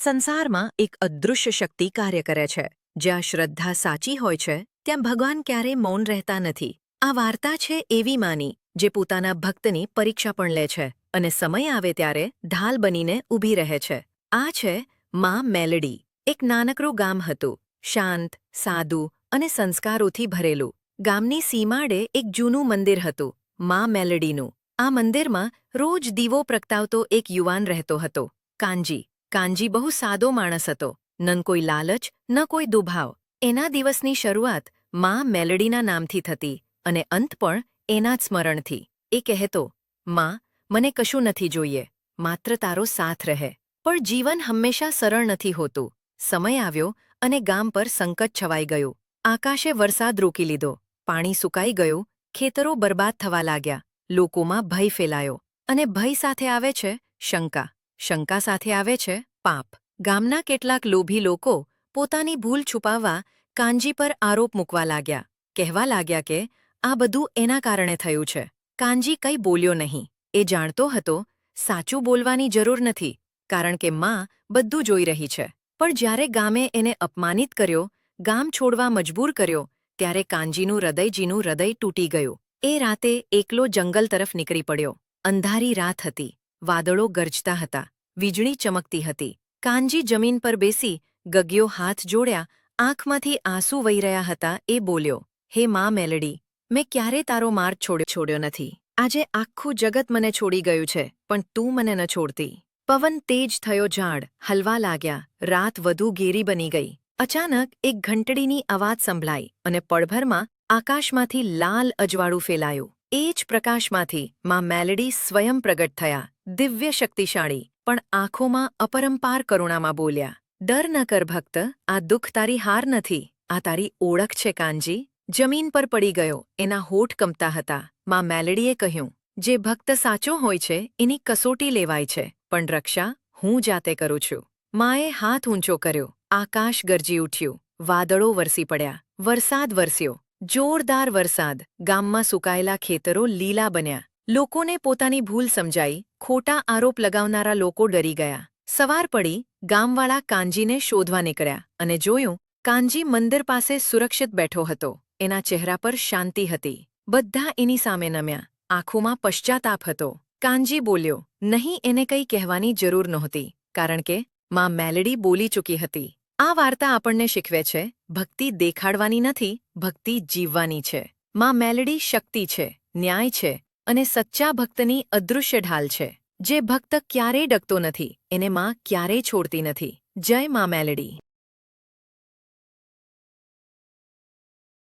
સંસારમાં એક અદૃશ્ય શક્તિ કાર્ય કરે છે. જ્યાં શ્રદ્ધા સાચી હોય છે ત્યાં ભગવાન ક્યારેય મૌન રહેતા નથી. આ વાર્તા છે એવી માની જે પોતાના ભક્તની પરીક્ષા પણ લે છે અને સમય આવે ત્યારે ઢાલ બનીને ઊભી રહે છે. આ છે માં મેલડી. એક નાનકડું ગામ હતું, શાંત, સાદું અને સંસ્કારોથી ભરેલું. ગામની સીમાડે એક જૂનું મંદિર હતું, માં મેલડીનું. આ મંદિરમાં રોજ દીવો પ્રગટાવતો એક યુવાન રહેતો હતો, કાનજી. કાનજી બહુ સાદો માણસ હતો, ન કોઈ લાલચ ન કોઈ દુભાવ. એના દિવસની શરૂઆત માં મેલડીના નામથી થતી અને અંત પણ એના જ સ્મરણથી. એ કહેતો, માં, મને કશું નથી જોઈએ, માત્ર તારો સાથ રહે. પણ જીવન હંમેશા સરળ નથી હોતું. સમય આવ્યો અને ગામ પર સંકટ છવાઈ ગયું. આકાશે વરસાદ રોકી લીધો, પાણી સુકાઈ ગયું, ખેતરો બરબાદ થવા લાગ્યા. લોકોમાં ભય ફેલાયો અને ભય સાથે આવે છે શંકા. શંકા સાથે આવે છે પાપ. ગામના કેટલાક લોભી લોકો પોતાની ભૂલ છુપાવવા કાનજી પર આરોપ મૂકવા લાગ્યા. કહેવા લાગ્યા કે આ બધું એના કારણે થયું છે. કાનજી કંઈ બોલ્યો નહીં. એ જાણતો હતો સાચું બોલવાની જરૂર નથી, કારણ કે માં બધું જોઈ રહી છે. પણ જ્યારે ગામે એને અપમાનિત કર્યો, ગામ છોડવા મજબૂર કર્યો, ત્યારે કાનજીનું હૃદય તૂટી ગયું. એ રાતે એકલો જંગલ તરફ નીકળી પડ્યો. અંધારી રાત હતી, વાદળો ગરજતા હતા, વીજળી ચમકતી હતી. કાનજી જમીન પર બેસી ગગ્યો હાથ જોડ્યા, આંખમાંથી આંસુ વહી રહ્યા હતા. એ બોલ્યો, હે માં મેલડી, મેં ક્યારે તારો માર્ગ છોડ્યો નથી. આજે આખું જગત મને છોડી ગયું છે, પણ તું મને ન છોડતી. પવન તેજ થયો, ઝાડ હલવા લાગ્યા, રાત વધુ ઘેરી બની ગઈ. અચાનક એક ઘંટડીની અવાજ સંભળાઈ અને પળભરમાં આકાશમાંથી લાલ અજવાળું ફેલાયું. એ જ પ્રકાશમાંથી માં મેલડી સ્વયં પ્રગટ થયા, દિવ્ય શક્તિશાળી, પણ આંખોમાં અપરંપાર કરુણામાં બોલ્યા, ડર ન કર ભક્ત, આ દુઃખ તારી હાર નથી, આ તારી ઓળખ છે કાનજી. જમીન પર પડી ગયો, એના હોઠ કંપતા હતા. માં મેલડીએ કહ્યું, જે ભક્ત સાચો હોય છે એની કસોટી લેવાય છે, પણ રક્ષા હું જાતે કરું છું. માએ હાથ ઊંચો કર્યો, આકાશ ગરજી ઉઠ્યું, વાદળો વરસી પડ્યા, વરસાદ વરસ્યો, જોરદાર વરસાદ. ગામમાં સુકાયેલા ખેતરો લીલા બન્યા. લોકોને પોતાની ભૂલ સમજાઈ, ખોટા આરોપ લગાવનારા લોકો ડરી ગયા. સવાર પડી, ગામવાળા કાનજીને શોધવા નીકળ્યા અને જોયું, કાનજી મંદિર પાસે સુરક્ષિત બેઠો હતો. એના ચહેરા પર શાંતિ હતી. બધા એની સામે નમ્યા, આંખોમાં પશ્ચાતાપ હતો. કાનજી બોલ્યો, નહીં, એને કંઈ કહેવાની જરૂર નહોતી, કારણ કે માં મેલડી બોલી ચૂકી હતી. આ વાર્તા આપણને શીખવે છે, ભક્તિ દેખાડવાની નથી, ભક્તિ જીવવાની છે. માં મેલડી શક્તિ છે, ન્યાય છે અને સચ્ચા ભક્તની અદૃશ્ય ઢાલ છે. જે ભક્ત ક્યારેય ડગતો નથી એને માં ક્યારેય છોડતી નથી. જય માં મેલડી.